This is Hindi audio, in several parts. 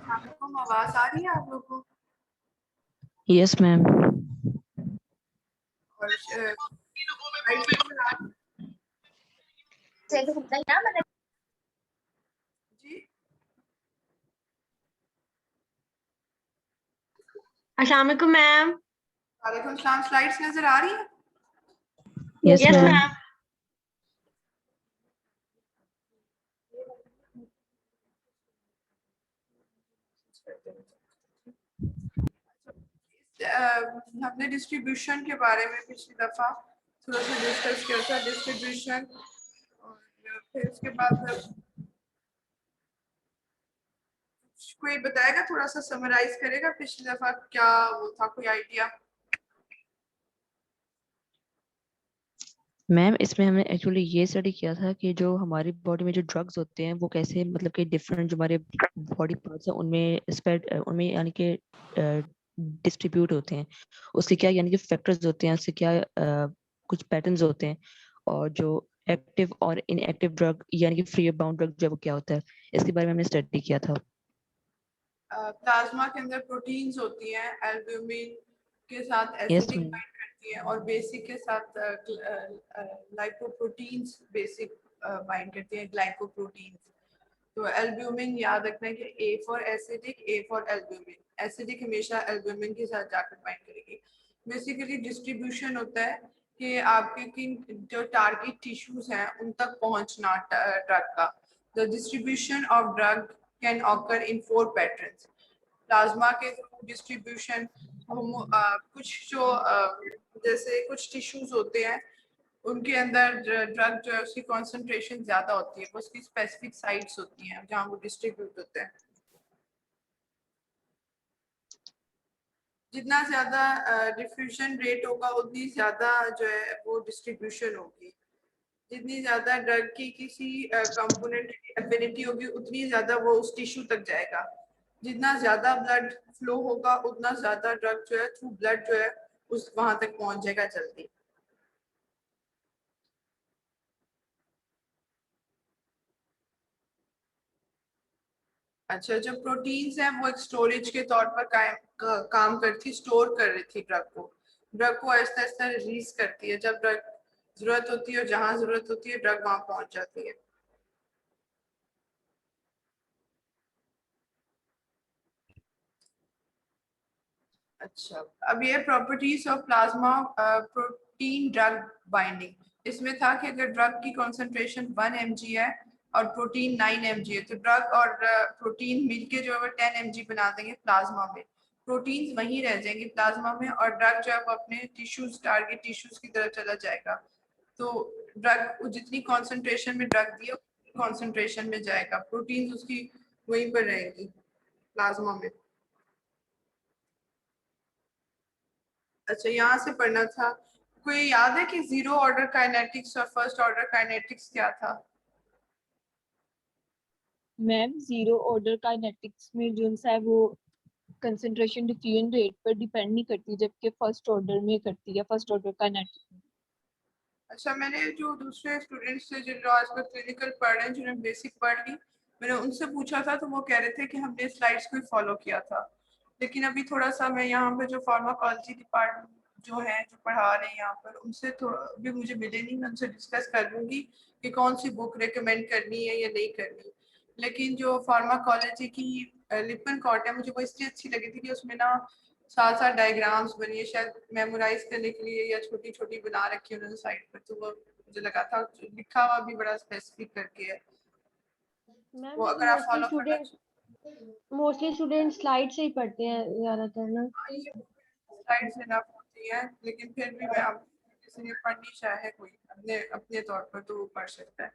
आपको आवाज आ रही है आप लोगों को? Yes ma'am. और जी अस्सलाम वालेकुम मैम। वालेकुम सलाम। स्लाइड्स नजर आ रही है? Yes yes ma'am. मैम। हमने डिस्ट्रीब्यूशन के बारे में पिछली दफा थोड़ा सा डिस्कस किया था, डिस्ट्रीब्यूशन। और फिर उसके बाद कोई बताएगा, थोड़ा सा समराइज करेगा पिछली दफा क्या वो था, कोई आइडिया? मैम इसमें हमने एक्चुअली ये स्टडी किया था कि जो हमारी बॉडी में जो ड्रग्स होते हैं वो कैसे मतलब कि डिफरेंट जो हमारे बॉडी पार्ट्स हैं उनमें स्प्रेड उनमें यानी कि डिस्ट्रीब्यूट होते हैं। उसके क्या यानी कि फैक्टर्स होते हैं, उसके क्या कुछ पैटर्न्स होते हैं, और जो एक्टिव और इनएक्टिव ड्रग यानी कि फ्री बाउंड ड्रग जो क्या होता है, इसके बारे में हमने स्टडी किया था। प्लाज्मा के अंदर प्रोटीन्स होती हैं, एल्ब्यूमिन के साथ यस एसिडिक मैम। बाइंड करती हैं और बेसिक के साथ लाइपोप्रोटीन्स बेसिक बाइंड करती हैं, ग्लाइकोप्रोटीन्स। तो एल्ब्यूमिन याद रखना है कि A for acidic, A for albumin. Acidic हमेशा एल्ब्यूमिन के साथ जाकर बाइंड करेगी। बेसिकली डिस्ट्रीब्यूशन होता है कि आपके किन जो टारगेट टिश्यूज हैं उन तक पहुंचना ड्रग का। The distribution of drug can occur in 4 patterns. Plasma के थ्रू डिस्ट्रीब्यूशन, कुछ जो जैसे कुछ टिश्यूज होते हैं उनके अंदर ड्रग जो है उसकी कॉन्सेंट्रेशन ज्यादा होती है, उसकी स्पेसिफिक साइट्स होती हैं जहाँ वो डिस्ट्रीब्यूट होते हैं। जितना ज्यादा डिफ्यूजन रेट होगा उतनी ज्यादा जो है वो डिस्ट्रीब्यूशन होगी। जितनी ज्यादा ड्रग की किसी कंपोनेंट की एफिनिटी होगी उतनी ज्यादा वो उस टिश्यू तक जाएगा। जितना ज्यादा ब्लड फ्लो होगा उतना ज्यादा ड्रग जो है थ्रू ब्लड जो है उस वहां तक पहुंच जाएगा जल्दी। अच्छा, जो प्रोटीन्स हैं वो एक स्टोरेज के तौर पर काम करती, स्टोर कर रही थी ड्रग को आहिस्ता आहिस्ता रिलीज करती है। जब ड्रग जरूरत होती है और जहां जरूरत होती है ड्रग वहां पहुंच जाती है। अच्छा, अब ये properties of plasma protein drug binding. इसमें था कि अगर ड्रग की कॉन्सेंट्रेशन 1 mg है और प्रोटीन 9 mg है तो ड्रग और प्रोटीन मिलके जो है वो 10 mg बना देंगे प्लाज्मा में। प्रोटीन्स वहीं रह जाएंगे प्लाज्मा में और ड्रग जो है वो अपने टिश्यूज, टारगेट टिश्यूज की तरफ चला जाएगा। तो ड्रग जितनी कॉन्सेंट्रेशन में ड्रग दिए कॉन्सेंट्रेशन में जाएगा, प्रोटीन्स उसकी वहीं पर रहेंगी प्लाज्मा में। अच्छा, यहाँ से पढ़ना था। कोई याद है कि 0 ऑर्डर काइनेटिक्स और 1st ऑर्डर काइनेटिक्स क्या था? मैम 0 ऑर्डर काइनेटिक्स में जो है वो कंसंट्रेशन डिफ्यूजन रेट पर डिपेंड नहीं करती, जबकि फर्स्ट ऑर्डर में करती है, फर्स्ट ऑर्डर काइनेटिक्स में। अच्छा, मैंने जो दूसरे स्टूडेंट्स थे जो आजकल क्लिनिकल पढ़ रहे हैं, जिन्होंने बेसिक पढ़ ली, मैंने उनसे पूछा था तो वो कह रहे थे कि हमने स्लाइड्स को फॉलो किया था। लेकिन अभी थोड़ा सा मैं यहाँ पे जो फार्माकोलॉजी डिपार्टमेंट जो है जो पढ़ा रहे हैं यहाँ पर, उनसे थोड़ा अभी मुझे मिले नहीं, मैं उनसे डिस्कस कर लूंगी कि कौन सी बुक रिकमेंड करनी है या नहीं करनी। लेकिन जो फार्माकोलॉजी की लिपन कॉट है, मुझे वो इसलिए अच्छी लगी थी कि उसमें ना साथ साथ डायग्राम्स बनी है, शायद मेमोराइज करने के लिए या छोटी छोटी बना रखी है उन्होंने साइड पर, तो वो मुझे लगा था लिखा हुआ भी बड़ा स्पेसिफिक करके है। मैम वो अगर आप फॉलो करना मोस्टली स्टूडेंट स्लाइड से ही पढ़ते हैं ज्यादातर ना। स्लाइड्स इनफ होती है, लेकिन फिर भी मैं आप किसी ने पढ़नी चाहे कोई अपने अपने तौर पर तो वो पढ़ सकता है।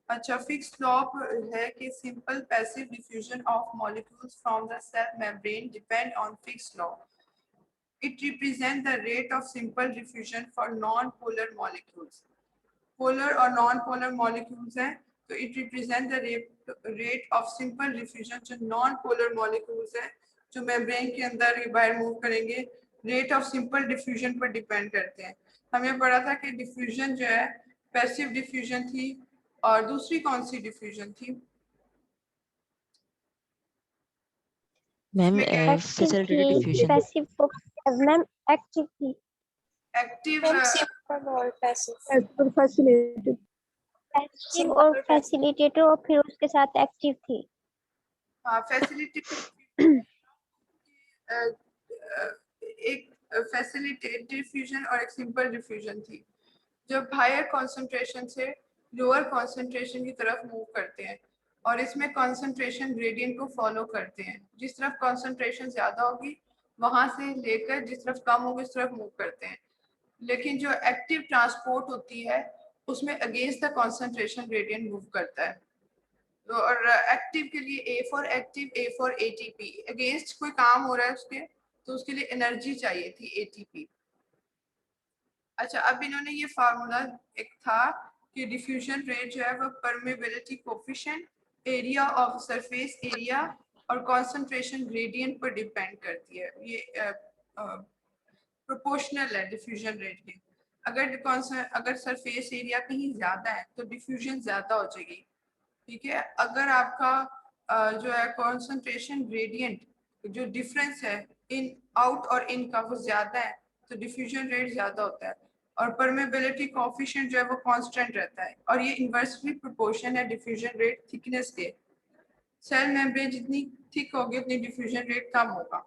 अच्छा, फिक्स लॉ है कि simple passive diffusion of molecules from the cell membrane depend on Fick's law. It represents the rate of simple diffusion for non-polar molecules. Polar और non-polar molecules हैं, तो it represents the rate of simple diffusion जो non-polar molecules हैं, जो membrane के अंदर बाहर मूव करेंगे, रेट ऑफ सिंपल डिफ्यूजन पर डिपेंड करते हैं। हमें पढ़ा था कि डिफ्यूजन जो है पैसिव डिफ्यूजन थी, और दूसरी कौन सी डिफ्यूजन थी? मैम इसमें क्या facilitated diffusion. Passive ma'am active थी। एक्टिव सिंपल और पैसिव। फैसिलिटेटेड एक्टिव और फैसिलिटेटेड और फिर उसके साथ एक्टिव थी। हाँ फैसिलिटी एक फैसिलिटेटेड डिफ्यूजन और एक सिंपल डिफ्यूजन थी। जब हायर कॉन्सेंट्रेशन से लोअर कॉन्सेंट्रेशन की तरफ मूव करते हैं, और इसमें कॉन्सेंट्रेशन ग्रेडियंट को फॉलो करते हैं। जिस तरफ कॉन्सेंट्रेशन ज्यादा होगी वहां से लेकर जिस तरफ कम होगी उस तरफ मूव करते हैं। लेकिन जो एक्टिव ट्रांसपोर्ट होती है उसमें against the concentration gradient move करता है। तो और एक्टिव के लिए A for active, A for ATP, against कोई काम हो रहा है उसके, तो उसके लिए एनर्जी चाहिए थी एटीपी। अच्छा, अब इन्होंने ये फार्मूला एक था कि डिफ्यूजन रेट जो है वो permeability coefficient, area of surface area और कंसंट्रेशन ग्रेडियंट पर डिपेंड करती है। ये प्रोपोर्शनल है डिफ्यूजन रेट के। अगर सरफेस एरिया कहीं ज्यादा है तो डिफ्यूजन ज्यादा हो जाएगी, ठीक है। अगर आपका जो है कंसंट्रेशन ग्रेडियंट जो डिफरेंस है इन आउट और इन का वो ज्यादा है तो डिफ्यूजन रेट ज्यादा होता है। और परमेबिलिटी कोएफिशिएंट जो है वो कांस्टेंट रहता है, और ये इनवर्सली प्रोपोर्शन है डिफ्यूजन रेट थिकनेस के। सेल मेम्ब्रेन जितनी थिक होगी उतनी डिफ्यूजन रेट कम होगा।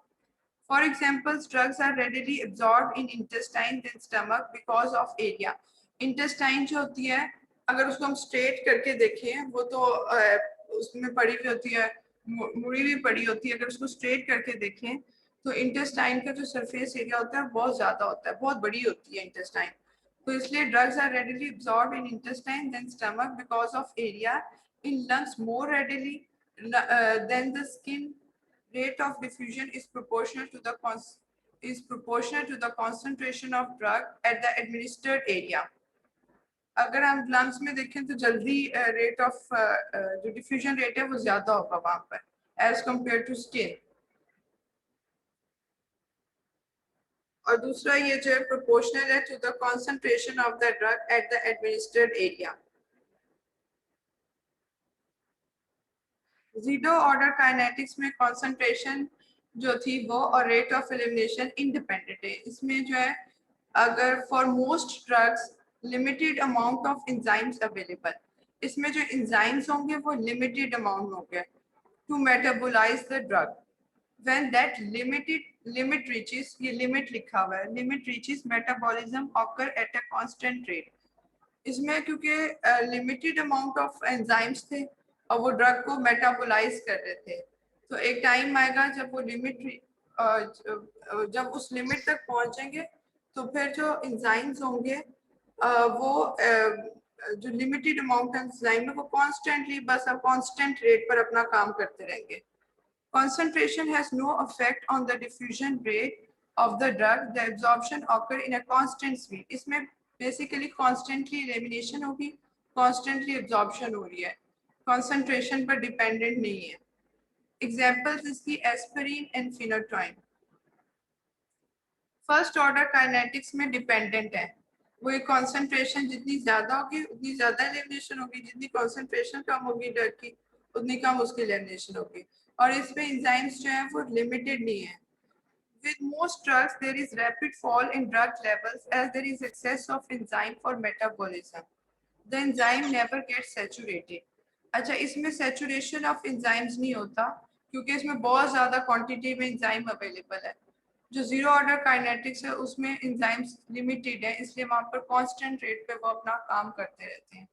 For example, drugs are readily absorbed in intestine than stomach because of area. Intestine जो होती है अगर उसको हम स्ट्रेट करके देखें वो तो उसमें पड़ी हुई होती है, मुड़ी हुई पड़ी होती है। अगर उसको स्ट्रेट करके देखें तो इंटेस्टाइन का जो सरफेस एरिया होता है बहुत ज्यादा होता है, बहुत बड़ी होती है इंटेस्टाइन। तो इसलिए drugs are readily absorbed in intestine than stomach because of area, in lungs more readily than the skin. Rate of diffusion is proportional to the concentration of drug at the administered area. अगर हम लंग्स में देखें तो जल्दी रेट ऑफ जो डिफ्यूजन रेट है वो ज्यादा होगा वहां पर एज कंपेयर टू स्किन। और दूसरा ये जो है प्रोपोर्शनल है to the concentration of the drug at the administered area. Zero order kinetics में कंसंट्रेशन जो थी वो और रेट ऑफ एलिमिनेशन इंडिपेंडेंट है। इसमें जो है अगर for most drugs limited amount of enzymes available, इसमें जो एंजाइम्स होंगे वो लिमिटेड अमाउंट होंगे to metabolize the drug. When that limit reaches, ये लिमिट लिखा हुआ है, limit reaches metabolism occur at a constant rate. इसमें क्योंकि लिमिटेड अमाउंट ऑफ एंजाइम्स थे और वो ड्रग को मेटाबोलाइज कर रहे थे, तो एक टाइम आएगा जब वो जब उस लिमिट तक पहुंचेंगे तो फिर जो एंजाइम्स होंगे वो जो लिमिटेड अमाउंट एंजाइम है वो कॉन्स्टेंटली बस कांस्टेंट रेट पर अपना काम करते रहेंगे। Concentration has no effect on the diffusion rate of the drug. The absorption occur in a constant speed. इसमें basically constantly elimination होगी, constantly absorption हो रही है, concentration पर dependent नहीं है। Examples इसकी aspirin and phenytoin. First order kinetics में dependent है, वो concentration जितनी ज्यादा होगी उतनी ज्यादा elimination होगी, जितनी concentration कम होगी ड्रग की उतनी कम उसकी elimination होगी। और इसमें एंजाइम्स जो है वो लिमिटेड नहीं है। With most drugs there is rapid fall in drug levels as there is excess of enzyme for metabolism. The enzyme never gets saturated. अच्छा, इसमें saturation of enzymes नहीं होता क्योंकि इसमें बहुत ज्यादा क्वांटिटी में एंजाइम अवेलेबल है। जो जीरो ऑर्डर काइनेटिक्स है उसमें एंजाइम्स लिमिटेड है, इसलिए वहां पर कांस्टेंट रेट पे वो अपना काम करते रहते हैं।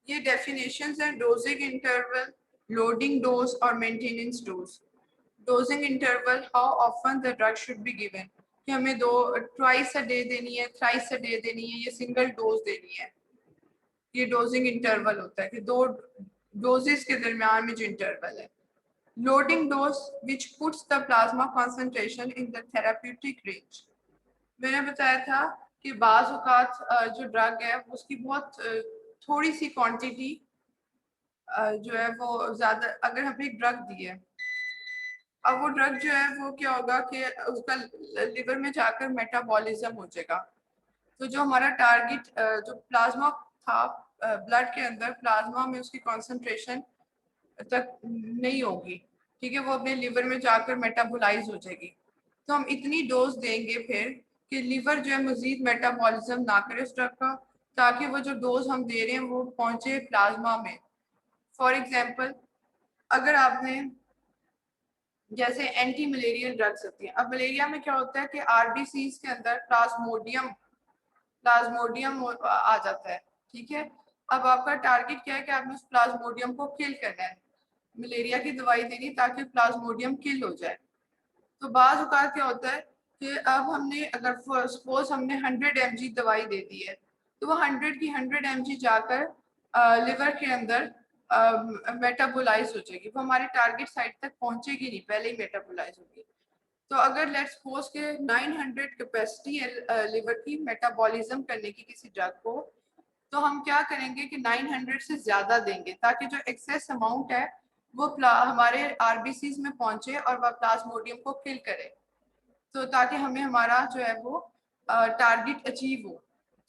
ये डेफिनेशंस हैं डोजिंग इंटरवल, लोडिंग डोज और maintenance dose. Dosing interval, how often the drug should be given, कि हमें ट्वाइस अ डे देनी है, थ्राइस अ डे देनी है, ये सिंगल डोज देनी है। ये डोजिंग इंटरवल होता है कि दो डोजेस के दरमियान में जो इंटरवल है। Loading dose which puts the plasma concentration in the therapeutic range. मैंने बताया था कि बाज औकात जो ड्रग है उसकी बहुत थोड़ी सी क्वांटिटी जो है वो ज्यादा, अगर हमें एक ड्रग दी है, अब वो ड्रग जो है वो क्या होगा कि उसका लिवर में जाकर मेटाबॉलिज्म हो जाएगा। तो जो हमारा टारगेट जो प्लाज्मा था ब्लड के अंदर, प्लाज्मा में उसकी कॉन्सेंट्रेशन तक नहीं होगी, ठीक है, वो अपने लिवर में जाकर मेटाबोलाइज हो जाएगी। तो हम इतनी डोज देंगे फिर कि लिवर जो है मजीद मेटाबॉलिज्म ना करे उस ड्रग का, ताकि वो जो डोज हम दे रहे हैं वो पहुंचे प्लाज्मा में। फॉर एग्जाम्पल, अगर आपने जैसे एंटी मलेरियल ड्रग्स होती हैं, अब मलेरिया में क्या होता है कि आरबीसीज के अंदर प्लाज्मोडियम प्लाज्मोडियम आ जाता है, ठीक है। अब आपका टारगेट क्या है कि आपने उस प्लाज्मोडियम को किल करना है, मलेरिया की दवाई देनी ताकि प्लाज्मोडियम किल हो जाए। तो बाज़ औक़ात क्या होता है कि अब हमने, अगर सपोज हमने 100 mg दवाई दे दी है, तो वो 100 की 100 mg जाकर लिवर के अंदर मेटाबोलाइज हो जाएगी, वो हमारे टारगेट साइट तक पहुंचेगी नहीं, पहले ही मेटाबोलाइज होगी। तो अगर लेट्स सपोज के 900 कैपेसिटी है लिवर की मेटाबॉलिज्म करने की किसी ड्रग को, तो हम क्या करेंगे कि 900 से ज्यादा देंगे ताकि जो एक्सेस अमाउंट है वो हमारे आरबीसीज में पहुंचे और वह प्लाज्मोडियम को किल करे, तो ताकि हमें हमारा जो है वो टारगेट अचीव हो।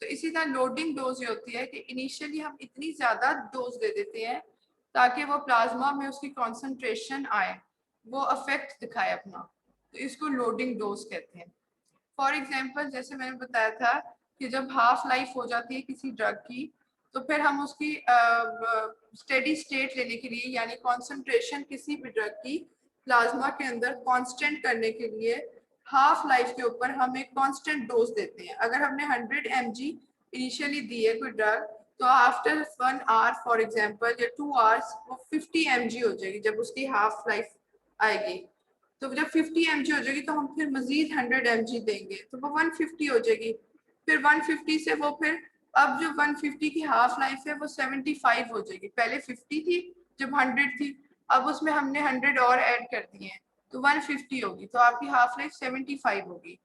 तो इसी तरह लोडिंग डोज ये होती है कि इनिशियली हम इतनी ज्यादा डोज दे देते हैं ताकि वो प्लाज्मा में उसकी कॉन्सेंट्रेशन आए, वो अफेक्ट दिखाए अपना, तो इसको लोडिंग डोज कहते हैं। फॉर एग्जाम्पल, जैसे मैंने बताया था कि जब हाफ लाइफ हो जाती है किसी ड्रग की, तो फिर हम उसकी स्टेडी स्टेट लेने के लिए, यानी कॉन्सेंट्रेशन किसी भी ड्रग की प्लाज्मा के अंदर कांस्टेंट करने के लिए हाफ लाइफ के ऊपर हम एक कांस्टेंट डोज देते हैं। अगर हमने 100 mg इनिशियली दी है कोई ड्रग, तो आफ्टर 1 आवर फॉर एग्जांपल या 2 आवर्स वो 50 mg हो जाएगी जब उसकी हाफ लाइफ आएगी। तो जब 50 mg हो जाएगी तो हम फिर मजीद 100 mg देंगे, तो वो 150 हो जाएगी। फिर 150 से वो फिर, अब जो 150 की हाफ लाइफ है वो 75 हो जाएगी, पहले 50 थी जब 100 थी, अब उसमें हमने 100 और ऐड कर दिए हैं तो 150 होगी, तो आपकी हाफ लाइफ 75 होगी।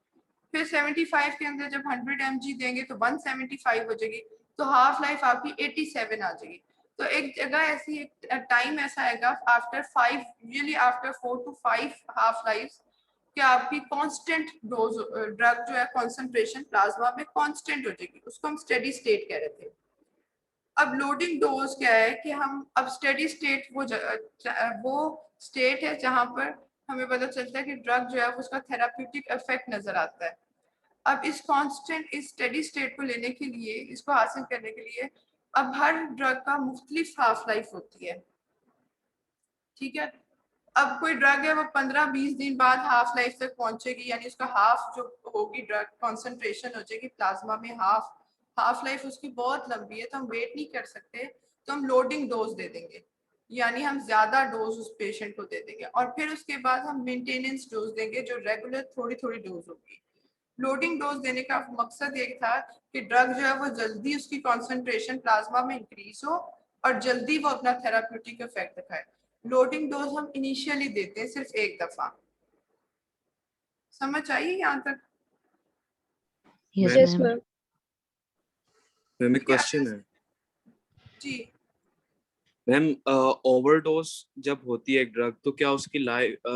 फिर 75 के अंदर जब 100 mg देंगे तो 175 हो जाएगी, तो हाफ लाइफ आपकी 87 आ जाएगी। तो एक जगह ऐसी, एक टाइम ऐसा आएगा after 5, usually after 4 to 5 half life, कि आपकी कांस्टेंट डोज ड्रग जो है कॉन्सेंट्रेशन प्लाज्मा में कांस्टेंट हो जाएगी, उसको हम स्टेडी स्टेट कह रहे थे। अब लोडिंग डोज क्या है कि हम अब स्टेडी स्टेट वो स्टेट है जहां पर हमें पता चलता है कि ड्रग जो है उसका थेराप्यूटिक इफेक्ट नजर आता है। अब इस कांस्टेंट, इस स्टेडी स्टेट को लेने के लिए, इसको हासिल करने के लिए, अब हर ड्रग का मुख्तलिफ हाफ लाइफ होती है, ठीक है। अब कोई ड्रग है वो 15-20 दिन बाद हाफ लाइफ तक पहुंचेगी, यानी उसका हाफ जो होगी ड्रग कॉन्सेंट्रेशन हो जाएगी प्लाज्मा में, हाफ लाइफ उसकी बहुत लंबी है, तो हम वेट नहीं कर सकते, तो हम लोडिंग डोज दे देंगे, यानी हम ज्यादा डोज उस पेशेंट को दे देंगे, और फिर उसके बाद हम मेंटेनेंस डोज देंगे जो रेगुलर थोड़ी थोड़ी डोज होगी। लोडिंग डोज देने का मकसद ये था कि ड्रग जो है वो जल्दी उसकी कॉन्सेंट्रेशन प्लाज्मा में इंक्रीज हो और जल्दी वो अपना थेराप्यूटिक इफेक्ट दिखाए। लोडिंग डोज हम इनिशियली देते हैं सिर्फ एक दफा। समझ आई यहाँ तक? Yes yes ma'am. Ma'am. Ma'am एक क्वेश्चन है जी, मैम, ओवरडोज जब होती है एक ड्रग तो क्या उसकी लाइफ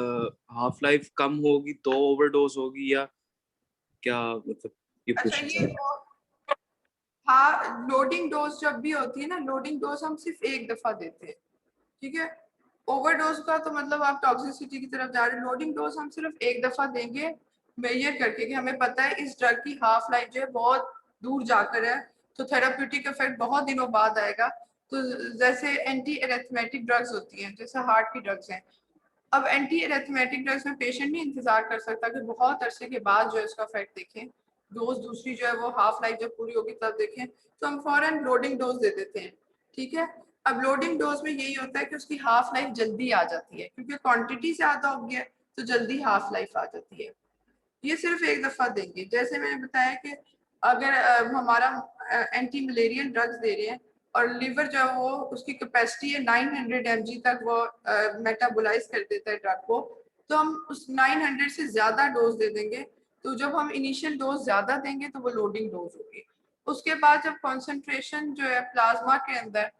हाफ लाइफ कम होगी तो ओवरडोज होगी, या क्या मतलब ये अच्छा पूछना ये चाह हाँ, लोडिंग डोज जब भी होती है ना, लोडिंग डोज हम सिर्फ एक दफा देते हैं, ठीक है। ओवरडोज का तो मतलब आप टॉक्सिसिटी की तरफ जा रहे हैं, लोडिंग डोज हम सिर्फ एक दफा देंगे मेजर करके कि हमें पता है इस ड्रग की हाफ लाइफ जो है बहुत दूर जाकर है, तो थेराप्यूटिक इफेक्ट बहुत दिनों बाद आएगा। तो जैसे एंटी एरेथमेटिक ड्रग्स होती हैं, जैसे हार्ट की ड्रग्स हैं, अब एंटी एरेथमेटिक ड्रग्स में पेशेंट नहीं इंतजार कर सकता कि बहुत अरसे के बाद जो है उसका इफेक्ट देखें, डोज दूसरी जो है वो हाफ लाइफ जब पूरी होगी तब देखें, तो हम फौरन लोडिंग डोज दे देते हैं, ठीक है। अब लोडिंग डोज में यही होता है कि उसकी हाफ लाइफ जल्दी आ जाती है, क्योंकि क्वांटिटी ज्यादा हो गया तो जल्दी हाफ लाइफ आ जाती है। ये सिर्फ एक दफा देंगे। जैसे मैंने बताया कि अगर हमारा एंटी मलेरियल ड्रग्स दे रहे हैं और लिवर जो है वो उसकी कैपेसिटी है 900 mg तक वो मेटाबोलाइज कर देता है ड्रग को, तो हम उस 900 से ज्यादा डोज दे देंगे। तो जब हम इनिशियल डोज ज्यादा देंगे तो वो लोडिंग डोज होगी। उसके बाद जब कॉन्सेंट्रेशन जो है प्लाज्मा के अंदर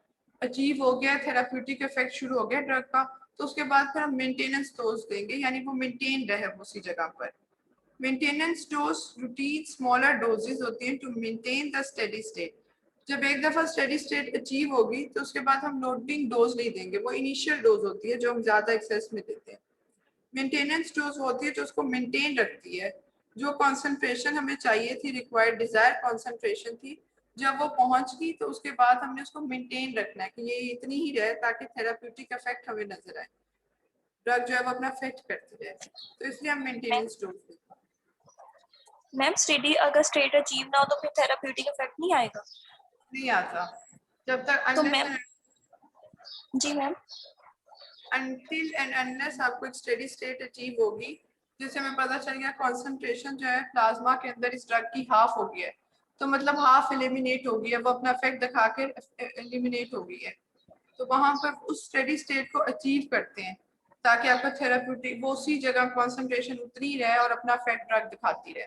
अचीव हो गया, थेराप्यूटिक इफेक्ट शुरू हो गया ड्रग का, तो उसके बाद फिर हम मेंटेनेंस डोज देंगे, यानी वो मेंटेन रहे उसी जगह पर। Maintenance dose routine smaller doses होती हैं to maintain the steady state. जब एक दफा स्टेडी स्टेट अचीव होगी तो उसके बाद हम लोडिंग डोज नहीं देंगे, वो इनिशियल डोज होती है जो हम ज्यादा एक्सेस में देते हैं। मेंटेनेंस डोज होती है जो उसको मेंटेन रखती है, जो कॉन्सेंट्रेशन हमें चाहिए थी, रिक्वायर्ड डिजायर कॉन्सेंट्रेशन थी, जब वो पहुंच गई तो उसके बाद हमने उसको मेंटेन रखना है कि ये इतनी ही रहे ताकि थेराप्यूटिक इफेक्ट हमें नजर आए, ड्रग जो है वो अपना इफेक्ट करती रहे, तो इसलिए हम मेंटेनेंस डोज देते हैं। मैम स्टेडी अगर स्टेट अचीव ना हो तो फिर थेराप्यूटिक इफेक्ट नहीं आएगा? नहीं आता जब तक तो मैम जी मैम until and unless आपको एक स्टेडी स्टेट अचीव होगी, जैसे हमें पता चल गया कॉन्सेंट्रेशन जो है प्लाज्मा के अंदर इस ड्रग की हाफ हो गई है, तो मतलब हाफ एलिमिनेट हो गई है, वो अपना इफेक्ट दिखा के एलिमिनेट हो गई है, तो वहां पर उस स्टेडी स्टेट को अचीव करते हैं ताकि आपका थेराप्यूटिक वो उसी जगह कॉन्सेंट्रेशन उतरी रहे और अपना इफेक्ट ड्रग दिखाती रहे।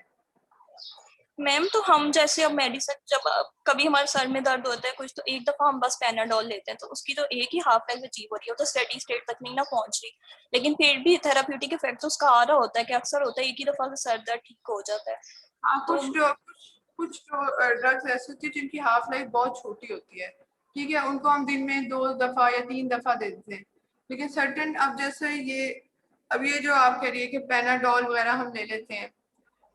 मैम तो हम जैसे अब मेडिसिन जब कभी हमारे सर में दर्द होता है कुछ, तो एक दफा हम बस पैनाडोल लेते हैं तो उसकी तो एक ही हाफ लाइफ अचीव हो रही है, तो स्टेडी स्टेट तक नहीं ना पहुंच रही, लेकिन फिर भी थेराप्यूटिक इफेक्ट तो उसका आ रहा होता है कि अक्सर होता है एक ही दफा से सर दर्द ठीक हो जाता है। हाँ, तो कुछ ड्रग्स ऐसी होती है जिनकी हाफ लाइफ बहुत छोटी होती है, ठीक है, उनको हम दिन में 2 दफा या 3 दफा दे देते हैं, लेकिन सर्टेन अब जैसे ये जो आप कह रही है कि पैनाडोल वगैरह हम ले लेते हैं,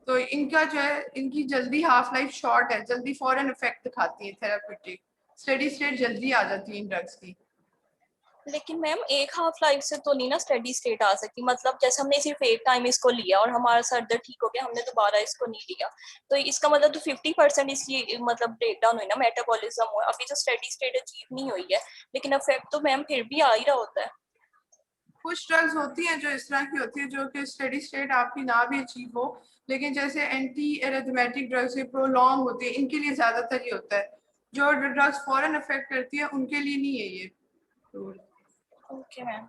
तो इनका जो है इनकी जल्दी हाफ लाइफ शॉर्ट है, जल्दी फौरन इफेक्ट दिखाती है थेराप्यूटिक, स्टेडी स्टेट जल्दी आ जाती है इन ड्रग्स की। लेकिन मैम एक हाफ लाइफ से तो नहीं ना स्टेडी स्टेट आ सकती, मतलब जैसे हमने सिर्फ एक टाइम इसको लिया और हमारा सर दर्द ठीक हो गया, हमने दोबारा इसको नहीं लिया, तो इसका मतलब तो 50% इसलिए मतलब ब्रेक डाउन हुई ना, मेटाबॉलिज्म हुआ, अभी तो स्टेडी स्टेट अचीव नहीं हुई है, लेकिन इफेक्ट तो मैम फिर भी आ ही रहा होता है। कुछ ड्रग्स होती हैं जो इस तरह की होती है जो कि स्टेडी स्टेट आपकी ना भी अचीव हो, लेकिन जैसे एंटी एरिथमेटिक ड्रग्स ये प्रोलॉन्ग होती है, इनके लिए ज्यादातर ये होता है, जो ड्रग्स फौरन इफेक्ट करती है उनके लिए नहीं है ये। Okay ma'am.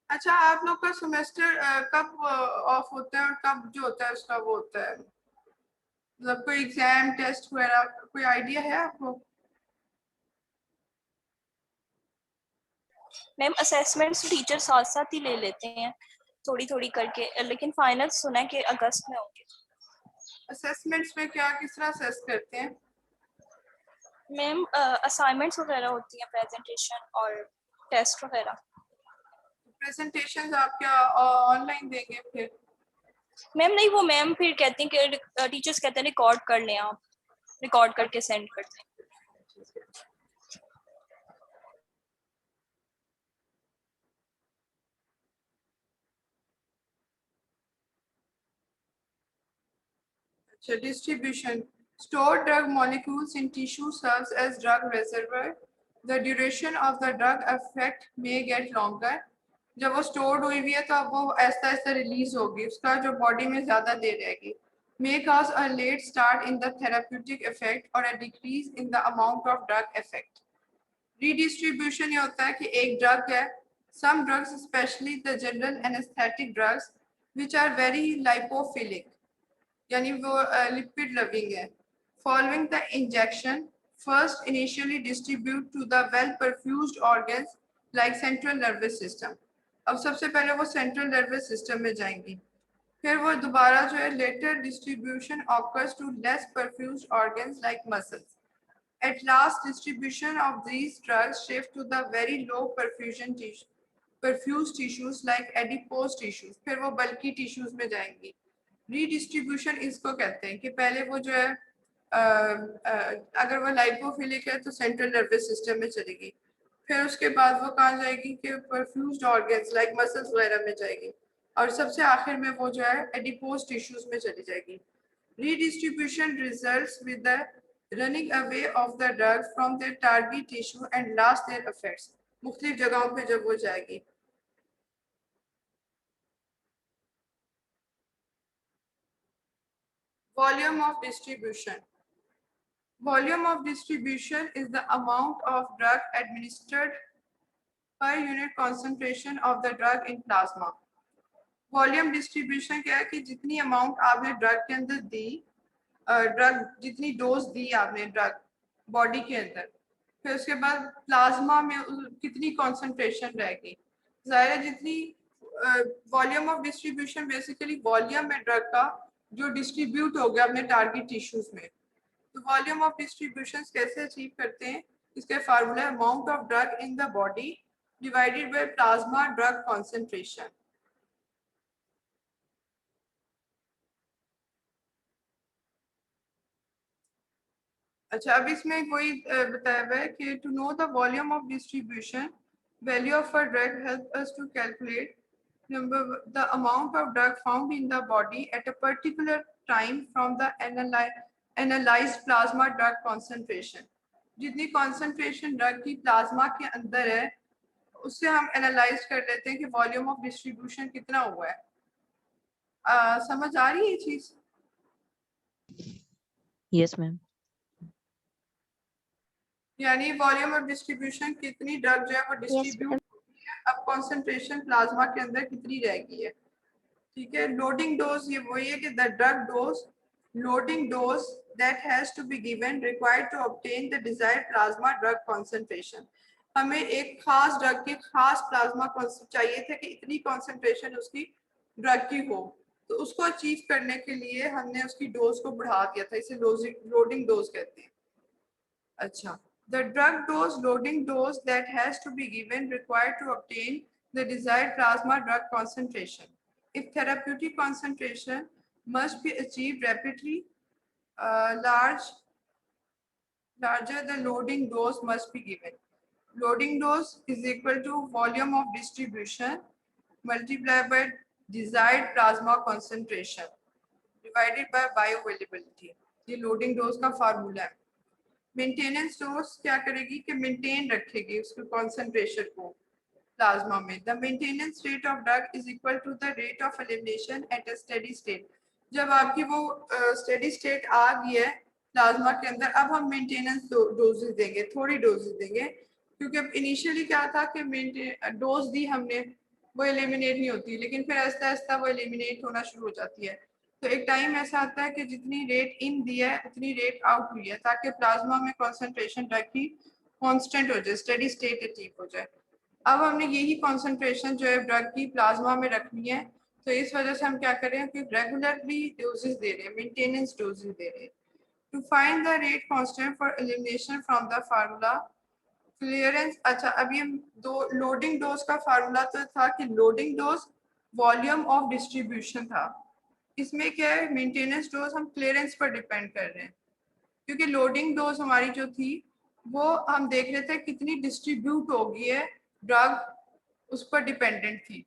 अच्छा, आप लोग का सेमेस्टर कब ऑफ होता है और कब जो होता है उसका वो होता है, मतलब कोई एग्जाम टेस्ट वगैरह कोई आइडिया है आपको? मैम असेसमेंट्स टीचर साथ साथ ही ले लेते हैं थोड़ी थोड़ी करके, लेकिन फाइनल सुना है कि अगस्त में होंगे। असेसमेंट्स में क्या किस तरह असेस करते हैं? मैम असाइनमेंट्स वगैरह होती हैं, प्रेजेंटेशन और टेस्ट वगैरह। प्रेजेंटेशंस आप क्या ऑनलाइन देंगे फिर? मैम नहीं, वो मैम फिर कहती हैं कि टीचर्स कहते हैं रिकॉर्ड कर लें, आप रिकॉर्ड करके सेंड करते हैं। So distribution. Stored drug molecules in tissue serves as drug reservoir. The duration of the drug effect may get longer. जब वो stored हुई हुई है तो अब वो ऐसा ऐसा रिलीज होगी, उसका जो बॉडी में ज्यादा देर रहेगी. May cause a late start in the therapeutic effect or a decrease in the amount of drug effect. Redistribution ये होता है कि एक drug है, some drugs especially the general anesthetic drugs which are very lipophilic, यानी वो लिपिड लविंग है, following the injection first initially distribute to the well perfused organs like central nervous system. अब सबसे पहले वो सेंट्रल नर्वस सिस्टम में जाएंगी, फिर वो दोबारा जो है later distribution occurs to less perfused organs like muscles. At last, distribution of these drugs shift to the very low perfused tissues like adipose tissues. फिर वो bulky tissues में जाएंगी. रीडिस्ट्रीब्यूशन इसको कहते हैं कि पहले वो जो है अगर वो लाइपोफिलिक है तो सेंट्रल नर्वस सिस्टम में चलेगी, फिर उसके बाद वो कहाँ जाएगी कि परफ्यूज्ड ऑर्गन्स लाइक मसल्स वगैरह में जाएगी, और सबसे आखिर में वो जो है एडिपोज टिश्यूज में चली जाएगी. Redistribution results with the running away of the drug from their target tissue and last there effects. मुख्तलिफ जगहों पे जब वो जाएगी. Volume of distribution. Volume of distribution is the amount of drug administered per unit concentration of the drug in plasma. Volume distribution क्या है कि जितनी amount आपने drug के अंदर दी, ड्रग जितनी डोज दी आपने ड्रग बॉडी के अंदर, फिर उसके बाद प्लाज्मा में कितनी कॉन्सेंट्रेशन रहेगी, जाहिर है जितनी volume of distribution basically volume है ड्रग का जो डिस्ट्रीब्यूट हो गया अपने टारगेट टिश्यूज में। तो वॉल्यूम ऑफ डिस्ट्रीब्यूशन कैसे अचीव करते हैं, इसके formula amount of drug in the body divided by plasma drug concentration. अच्छा, अब इसमें कोई बताया हुआ है कि to know the volume of distribution value of a drug help us to calculate number the amount of drug found in the body at a particular time from the analyzed plasma drug concentration। जितनी concentration ड्रग की प्लाज्मा के अंदर है उससे हम एनालाइज कर लेते हैं कि वॉल्यूम ऑफ डिस्ट्रीब्यूशन कितना हुआ है। समझ आ रही है ये चीज? Yes ma'am. यानी वॉल्यूम ऑफ डिस्ट्रीब्यूशन कितनी ड्रग जो है वो डिस्ट्रीब्यूट होती है, अब कॉन्सेंट्रेशन प्लाज्मा के अंदर कितनी रहेगी है। ठीक है, लोडिंग डोज ये वही है कि the drug dose loading dose that has to be given required to obtain the desired plasma drug concentration. हमें एक खास ड्रग की खास प्लाज्मा चाहिए था कि इतनी कॉन्सेंट्रेशन उसकी ड्रग की हो, तो उसको अचीव करने के लिए हमने उसकी डोज को बढ़ा दिया था, इसे लोडिंग डोज कहते हैं। अच्छा, the drug dose loading dose that has to be given required to obtain the desired plasma drug concentration. If therapeutic concentration must be achieved rapidly, larger the loading dose must be given. Loading dose is equal to volume of distribution multiplied by desired plasma concentration divided by bioavailability. ये loading dose का फार्मूला है। मेंटेनेंस डोज क्या करेगी कि मेंटेन रखेगी उसके कॉन्सेंट्रेशन को प्लाज्मा में। The maintenance rate of drug is equal to the rate of elimination at a steady state. जब आपकी वो स्टेडी स्टेट आ गई है प्लाज्मा के अंदर, अब हम मेंटेनेंस डोजेस देंगे, थोड़ी डोजेस देंगे, क्योंकि अब इनिशियली क्या था कि डोज दी हमने वो एलिमिनेट नहीं होती, लेकिन फिर आहिस्ता आहिस्ता वो एलिमिनेट होना शुरू हो जाती है। तो एक टाइम ऐसा आता है कि जितनी रेट इन दिया है उतनी रेट आउट हुई है, ताकि प्लाज्मा में कॉन्सेंट्रेशन ड्रग की कांस्टेंट हो जाए, स्टेडी स्टेट अचीव हो जाए। अब हमने यही कॉन्सेंट्रेशन जो है ड्रग की प्लाज्मा में रखनी है, तो इस वजह से हम क्या कर रहे हैं कि रेगुलरली डोजेस दे रहे हैं, मेंटेनेंस डोजेस दे रहे हैं। To find the rate constant for elimination from the formula clearance. अच्छा, अब ये दो लोडिंग डोज का फार्मूला तो था कि loading dose volume of distribution था, इसमें क्या है मेंटेनेंस डोज हम क्लियरेंस पर डिपेंड कर रहे हैं, क्योंकि लोडिंग डोज हमारी जो थी वो हम देख रहे थे कितनी डिस्ट्रीब्यूट होगी है ड्रग, उस पर डिपेंडेंट थी।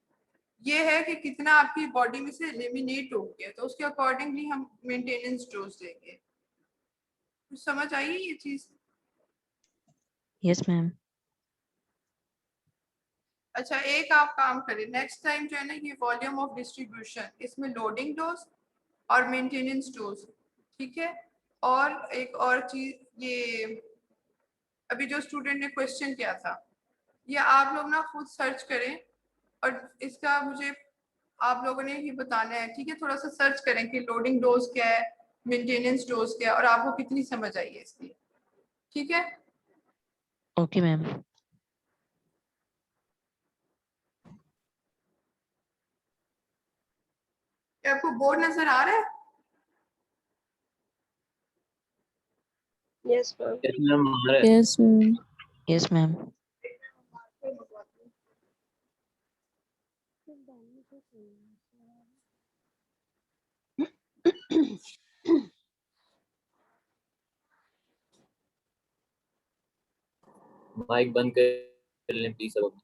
ये है कि कितना आपकी बॉडी में से एलिमिनेट हो गया, तो उसके अकॉर्डिंगली हम मेंटेनेंस डोज देंगे। कुछ समझ आई ये चीज? Yes ma'am. अच्छा, एक आप काम करें, नेक्स्ट टाइम जो है ना ये वॉल्यूम ऑफ डिस्ट्रीब्यूशन, इसमें लोडिंग डोज और मेंटेनेंस डोज, ठीक है। और एक और चीज, ये अभी जो स्टूडेंट ने क्वेश्चन किया था, ये आप लोग ना खुद सर्च करें और इसका मुझे आप लोगों ने ही बताना है, ठीक है। थोड़ा सा सर्च करें कि लोडिंग डोज क्या है, मेंटेनेंस डोज क्या है, और आपको कितनी समझ आई है इसकी, ठीक है। Okay ma'am. क्या आपको बोर्ड नजर आ रहा है? Yes ma'am. Yes ma'am. Yes ma'am. Mic बंद कर लें प्लीज सब।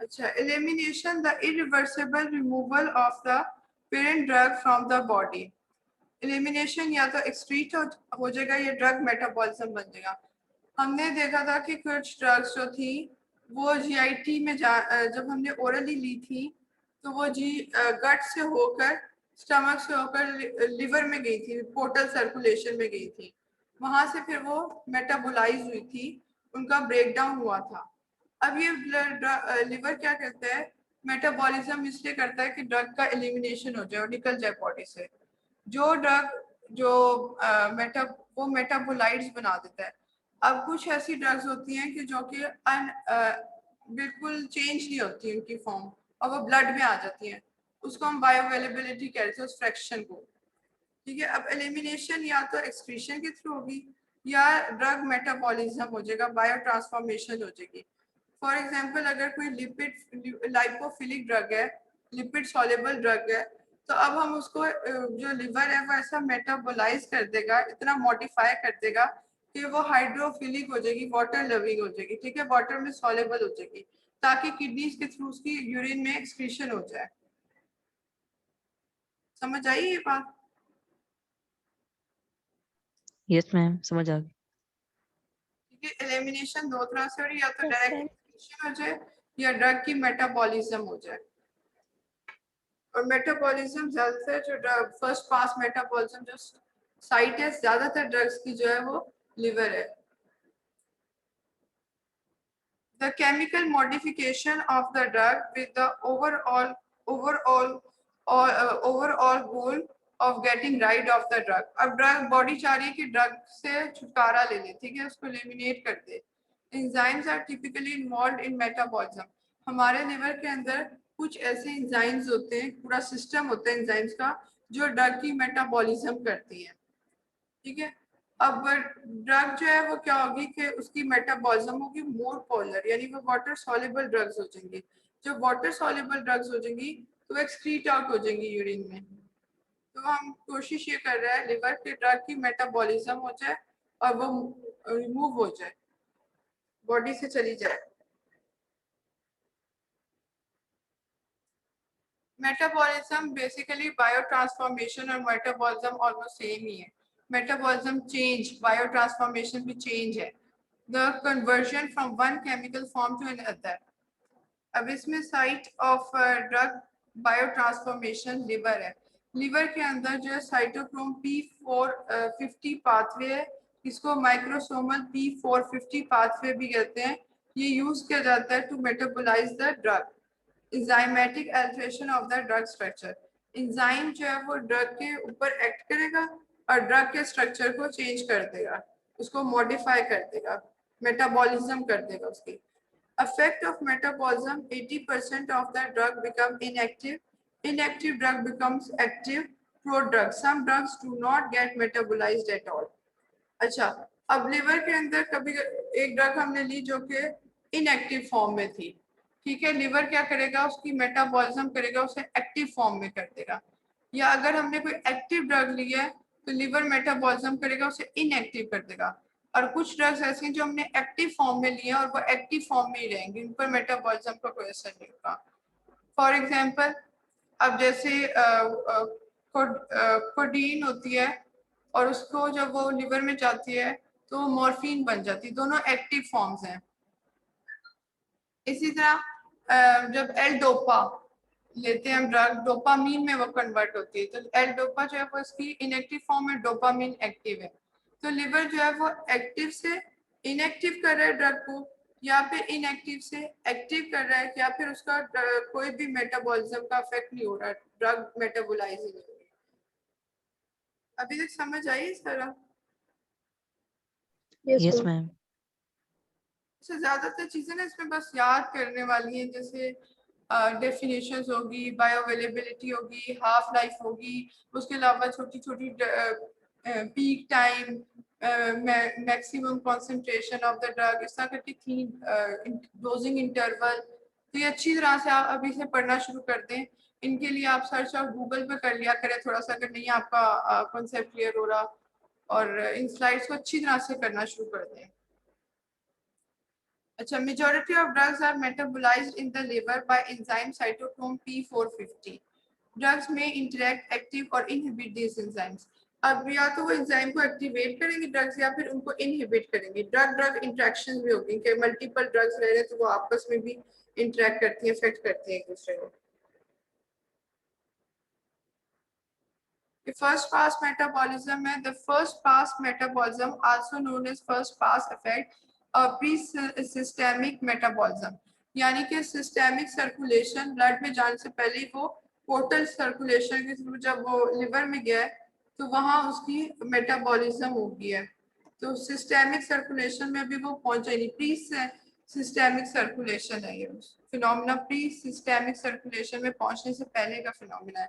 अच्छा, elimination the irreversible removal of the parent drug from the body. Elimination या तो एक्सक्रीट हो जाएगा या ड्रग मेटाबॉलिज्म बन जाएगा। हमने देखा था कि कुछ ड्रग्स जो थी वो जीआईटी में जब हमने ओरली ली थी तो वो गट से होकर स्टमक से होकर लिवर में गई थी, पोर्टल सर्कुलेशन में गई थी, वहां से फिर वो मेटाबोलाइज हुई थी, उनका ब्रेकडाउन हुआ था। अब ये लिवर क्या करता है, मेटाबॉलिज्म इसलिए करता है कि ड्रग का एलिमिनेशन हो जाए और निकल जाए बॉडी से। जो ड्रग जो वो मेटाबोलाइट्स बना देता है। अब कुछ ऐसी ड्रग्स होती हैं कि जो कि बिल्कुल चेंज नहीं होती उनकी फॉर्म और वो ब्लड में आ जाती हैं, उसको हम बायो अवेलेबिलिटी कहते हैं उस फ्रैक्शन को। ठीक है, अब एलिमिनेशन या तो एक्सक्रीशन के थ्रू होगी या ड्रग मेटाबॉलिज्म हो जाएगा, बायो ट्रांसफॉर्मेशन हो जाएगी। फॉर एग्जांपल अगर कोई लिपिड लाइपोफिलिक ड्रग है, लिपिड सॉल्युबल ड्रग है, तो अब हम उसको जो लिवर है वो ऐसा मेटाबोलाइज कर देगा, इतना मॉडिफाई कर देगा कि वो हाइड्रोफिलिक हो जाएगी, वाटर लविंग हो जाएगी। ठीक है, वाटर में सॉल्युबल हो जाएगी ताकि किडनीज के थ्रू उसकी यूरिन में एक्सक्रीशन हो जाए। समझ आई ये बात? यस मैम, समझ आ गई। ठीक है, एलिमिनेशन दो तरह से हो रही है, या तो Yes, डायरेक्ट ma'am. एक्सक्रीशन हो जाए या ड्रग की मेटाबॉलिज्म हो जाए। और मेटाबॉलिज्म ज्यादातर जो फर्स्ट पास मेटाबॉलिज्म जो साइट है ज्यादातर ड्रग्स की जो है वो लिवर है। The chemical modification of the drug with the overall goal of getting rid of the drug। अब ड्रग बॉडी चाह रही है कि ड्रग से छुटकारा ले ले, ठीक है, उसको एलिमिनेट कर दे। Enzymes are typically involved in metabolism. हमारे लिवर के अंदर कुछ ऐसे एंजाइम्स होते हैं, पूरा सिस्टम होता है एंजाइम्स का जो ड्रग की मेटाबॉलिज्म करती है। ठीक है, अब ड्रग जो है वो क्या होगी कि उसकी मेटाबॉलिज्म होगी मोर पोलर, यानी वो वाटर सॉल्युबल ड्रग्स हो जाएंगी। जब वाटर सॉल्युबल ड्रग्स हो जाएंगी तो एक्सक्रीट आउट हो जाएंगी यूरिन में। तो हम कोशिश ये कर रहे हैं लिवर के ड्रग की मेटाबॉलिज्म हो जाए और वो रिमूव हो जाए, बॉडी से चली जाए। मेटाबॉलिज्म बेसिकली बायो ट्रांसफॉर्मेशन और मेटाबॉलिज्म ऑलमोस्ट सेम ही है। मेटाबॉलिज्म चेंज, बायो ट्रांसफॉर्मेशन भी चेंज है, the conversion from one chemical form to another. अब इसमें site of drug bio transformation liver है। लिवर के अंदर जो है साइटोक्रोम P450 पाथवे है, इसको माइक्रोसोमल P450 पाथवे भी कहते हैं। ये यूज किया जाता है to metabolize the drug. Enzymatic alteration of the drug structure. Enzyme जो है वो ड्रग के ऊपर एक्ट करेगा और ड्रग के स्ट्रक्चर को चेंज कर देगा, उसको मॉडिफाई कर देगा, मेटाबॉलिज्म कर देगा उसकी। Effect of metabolism: 80% of the drug become inactive. Inactive drug becomes active prodrug. Some drugs do not get metabolized at all. अच्छा, अब लिवर के अंदर कभी एक ड्रग हमने ली जो कि इनएक्टिव फॉर्म में थी। ठीक है, लिवर क्या करेगा, उसकी मेटाबॉलिज्म करेगा, उसे एक्टिव फॉर्म में कर देगा। या अगर हमने कोई एक्टिव ड्रग ली है तो लिवर मेटाबॉलिज्म करेगा, उसे इनएक्टिव कर देगा। और कुछ ड्रग्स ऐसे हैं जो हमने एक्टिव फॉर्म में लिए और वो एक्टिव फॉर्म में ही रहेंगे, उन पर मेटाबॉलिज्म का कोई असर नहीं होगा। फॉर एग्जांपल, अब जैसे कोडीन होती है और उसको जब वो लिवर में जाती है तो वो मॉर्फिन बन जाती है, दोनों एक्टिव फॉर्म्स हैं। इसी तरह जब एल डोपा लेते हैं हम ड्रग, डोपामीन में वो कन्वर्ट होती है, तो एल डोपा जो है वो इसकी इनएक्टिव फॉर्म है, डोपामीन एक्टिव है। तो लिवर जो है वो एक्टिव से इनएक्टिव कर रहा है ड्रग को, या फिर इनएक्टिव से एक्टिव कर रहा है, या फिर उसका कोई भी मेटाबॉलिज्म का इफेक्ट नहीं हो रहा, ड्रग मेटाबोलाइज नहीं हो रही। अभी तक समझ आई सारा? Yes ma'am. अच्छा, ज्यादातर चीजें ना इसमें बस याद करने वाली हैं, जैसे डेफिनेशंस होगी, बायो अवेलेबिलिटी होगी, हाफ लाइफ होगी, उसके अलावा छोटी छोटी peak time, maximum concentration of the drug, इस तरह करके थी, डोजिंग इंटरवल। तो ये अच्छी तरह से आप अभी से पढ़ना शुरू कर दें। इनके लिए आप सर्च और गूगल पे कर लिया करें थोड़ा सा, अगर नहीं आपका कॉन्सेप्ट क्लियर हो रहा, और इन स्लाइड्स को अच्छी तरह से करना शुरू कर दें। अच्छा, majority of drugs are metabolized in the liver by enzyme cytochrome P450. Drugs may interact, active or inhibit these enzymes. अब या तो वो एंजाइम को एक्टिवेट करेंगे ड्रग्स या फिर उनको इनहिबिट करेंगे. ड्रग ड्रग इंटरेक्शन भी होगी कि मल्टीपल ड्रग्स रह रहे हैं तो वो आपस में भी इंटरेक्ट करती है, इफेक्ट करती है एक दूसरे को. The first pass metabolism है. The first pass metabolism, also known as first pass effect, or pre-systemic metabolism, यानी कि सिस्टेमिक सर्कुलेशन ब्लड में जाने से पहले वो पोर्टल सर्कुलेशन के थ्रू जब वो लिवर में गया है तो वहां उसकी मेटाबॉलिज्म हो गई है. तो सिस्टेमिक सर्कुलेशन में भी वो पहुंचे नहीं. प्री सिस्टेमिक सर्कुलेशन है ये फिनोमिना. प्री सिस्टेमिक सर्कुलेशन में पहुंचने से पहले का फिनोमिना है.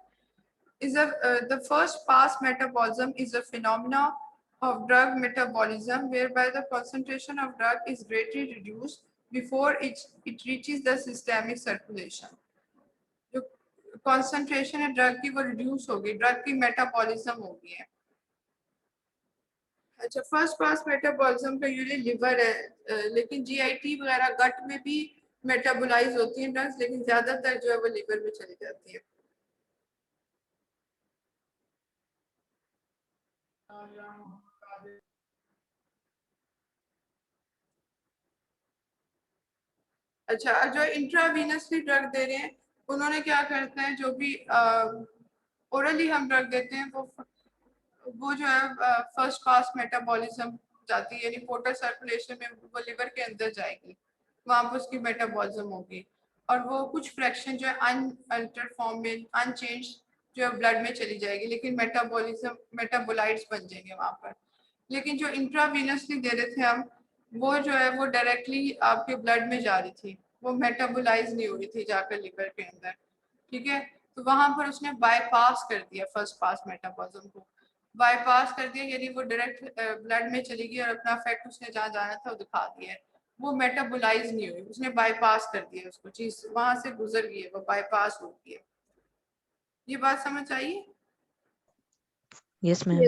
The first pass metabolism is a phenomena of drug metabolism whereby the concentration of drug is greatly reduced before it reaches the systemic circulation. जो concentration है drug की वो reduce हो गई, drug की metabolism हो गई है. अच्छा, फर्स्ट पास मेटाबॉलिज्म का यूजली लिवर है, लेकिन जीआईटी वगैरह गट में भी मेटाबोलाइज होती हैं ड्रग्स, लेकिन ज्यादातर जो है वो लिवर में चली जाती है. अच्छा, जो इंट्रावीनसली ड्रग दे रहे हैं उन्होंने क्या करते हैं, जो भी ओरली हम ड्रग देते हैं वो जो है फर्स्ट पास मेटाबॉलिज्म जाती है, यानी पोर्टल सर्कुलेशन में वो लिवर के अंदर जाएगी, वहां पर उसकी मेटाबॉलिज्म होगी और वो कुछ फ्रैक्शन जो है अनअल्टर्ड फॉर्म में अनचेंज जो है ब्लड में चली जाएगी, लेकिन मेटाबॉलिज्म मेटाबोलाइट्स बन जाएंगे वहां पर. लेकिन जो इंट्रावीनसली दे रहे थे हम, वो जो है वो डायरेक्टली आपके ब्लड में जा रही थी, वो मेटाबोलाइज नहीं हो रही थी जाकर लिवर के अंदर. ठीक है, तो वहां पर उसने बाईपास कर दिया फर्स्ट पास मेटाबॉलिज्म को, बाईपास कर दिया, यानी वो डायरेक्ट ब्लड में चली गई और अपना इफेक्ट उसने जहाँ जाना था वो दिखा दिया है. वो मेटाबोलाइज नहीं हुई, उसने बाईपास कर दिया उसको, चीज वहां से गुजर गई है, वो बाईपास हो गई है. ये बात समझ आई? Yes ma'am.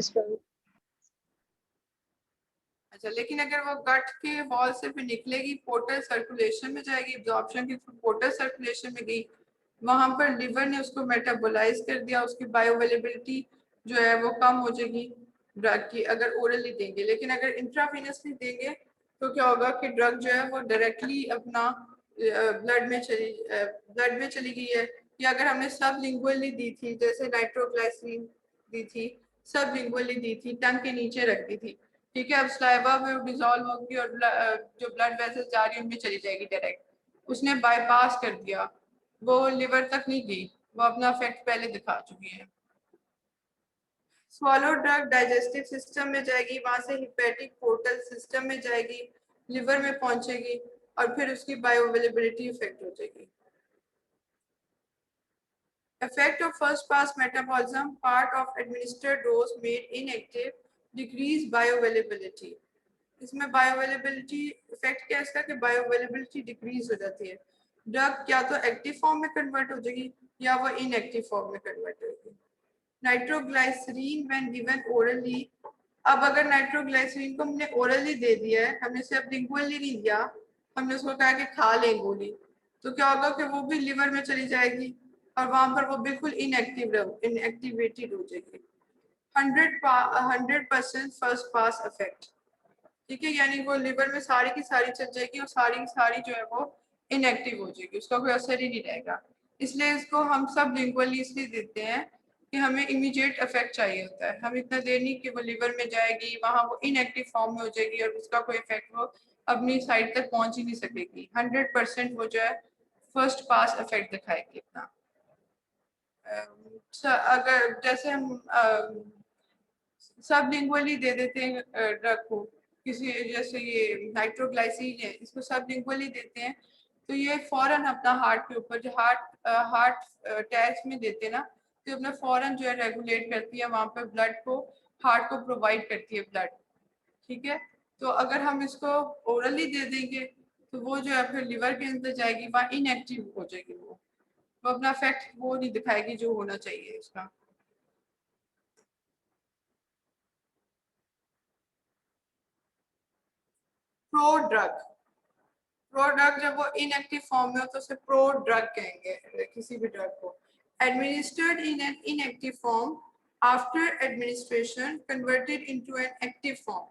अच्छा, लेकिन अगर वो गट के वॉल से फिर निकलेगी, पोर्टल सर्कुलेशन में जाएगी, एब्जॉर्प्शन की पोर्टल सर्कुलेशन में गई, वहां पर लिवर ने उसको मेटाबोलाइज कर दिया, उसकी बायोअवेलेबिलिटी जो है वो कम हो जाएगी ड्रग की अगर ओरली देंगे. लेकिन अगर इंट्रावीनसली देंगे तो क्या होगा कि ड्रग जो है वो डायरेक्टली अपना ब्लड में चली गई है. या अगर हमने सब लिंगुअली दी थी, जैसे नाइट्रोग्लाइसिन दी थी, सब लिंगुअली दी थी, टंग के नीचे रख दी थी, ठीक है, अब स्लाइवा में डिसॉल्व होगी और जो ब्लड वेसल्स जा रही है उनमें चली जाएगी डायरेक्ट. उसने बाईपास कर दिया, वो लिवर तक नहीं गई, वो अपना इफेक्ट पहले दिखा चुकी है. स्वॉलो ड्रग डाइजेस्टिव सिस्टम में जाएगी, वहां से हिपेटिक पोर्टल सिस्टम में जाएगी, लिवर में पहुंचेगी और फिर उसकी बायोअवेलेबिलिटी इफेक्ट हो जाएगी. Effect of first pass metabolism, part of administered dose made inactive, decrease bioavailability. इसमें बायोअवेलेबिलिटी इफेक्ट क्या है इसका कि बायोअवेलेबिलिटी डिक्रीज हो जाती है. ड्रग या तो एक्टिव फॉर्म में कन्वर्ट हो जाएगी या वो इनएक्टिव फॉर्म में कन्वर्ट होगी. नाइट्रोग्लाइसरीन व्हेन गिवन ओरली. अब अगर नाइट्रोग्लाइसरीन को हमने ओरली दे दिया है, हमने सिर्फ लिंगुअली नहीं दिया, हमने उसको कहा कि खा ले गोली, तो क्या होगा कि वो भी लिवर में चली जाएगी और वहां पर वो बिल्कुल इनएक्टिवेटेड हो जाएगी. 100% फर्स्ट पास इफेक्ट. ठीक है, यानी वो लिवर में सारी की सारी चल जाएगी और सारी की सारी जो है वो इनएक्टिव हो जाएगी, उसका कोई असर ही नहीं रहेगा. इसलिए इसको हम सब लिंगुअली इसलिए देते हैं कि हमें इमीडिएट इफेक्ट चाहिए होता है. हम इतना देर नहीं कि वो लिवर में जाएगी, वहां वो इनएक्टिव फॉर्म में हो जाएगी और उसका कोई इफेक्ट वो अपनी साइड तक पहुंच ही नहीं सकेगी. 100% वो जो है फर्स्ट पास इफेक्ट दिखाएगी अपना. अगर जैसे हम सब लिंगुअली दे देते हैं ड्रग को, किसी जैसे ये नाइट्रोग्लाइसिन है, इसको सब लिंगुअली देते हैं तो ये फौरन अपना हार्ट के ऊपर जो हार्ट अटैच में देते हैं ना, तो अपना फौरन जो है रेगुलेट करती है, वहां पर ब्लड को हार्ट को प्रोवाइड करती है ब्लड. ठीक है, तो अगर हम इसको ओरली दे देंगे तो वो जो है फिर लिवर के अंदर जाएगी, वहाँ इनएक्टिव हो जाएगी, वो अपना इफेक्ट वो नहीं दिखाएगी जो होना चाहिए इसका. Pro drug. प्रो ड्रग जब वो इनएक्टिव फॉर्म में हो तो उसे प्रो ड्रग कहेंगे किसी भी ड्रग को। Administered in an inactive form after administration converted into an active form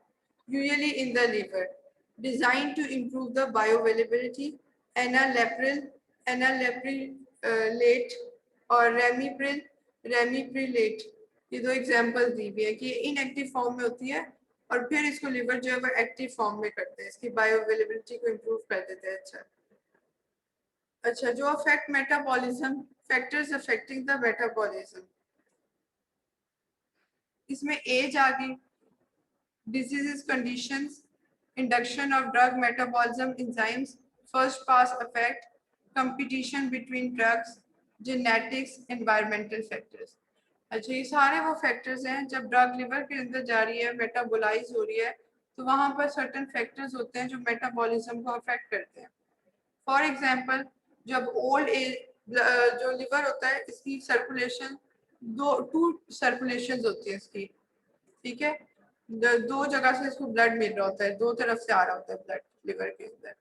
usually in the liver, design to improve the bioavailability. Enalapril, enalaprilat और रेमिप्रिलेट, ये दो एग्जांपल दी हुई है कि इनएक्टिव फॉर्म में होती है और फिर इसको लिवर जो है वो एक्टिव फॉर्म में करते हैं, इसकी बायोअवेलेबिलिटी को इम्प्रूव कर देते हैं। अच्छा जो affect metabolism, factors affecting the metabolism, इसमें एज आ गई, diseases, conditions, induction of drug metabolism enzymes, first pass effect, competition between drugs, genetics, environmental factors। अच्छा ये सारे वो फैक्टर्स हैं जब ड्रग लिवर के अंदर जा रही है, मेटाबोलाइज हो रही है, तो वहां पर सर्टेन फैक्टर्स होते हैं जो मेटाबॉलिज्म को अफेक्ट करते हैं। फॉर एग्जांपल जब ओल्ड एज जो लिवर होता है इसकी सर्कुलेशन टू सर्कुलेशंस होती है इसकी, ठीक है, दो जगह से इसको ब्लड मिल रहा होता है, दो तरफ से आ रहा होता है ब्लड लिवर के अंदर,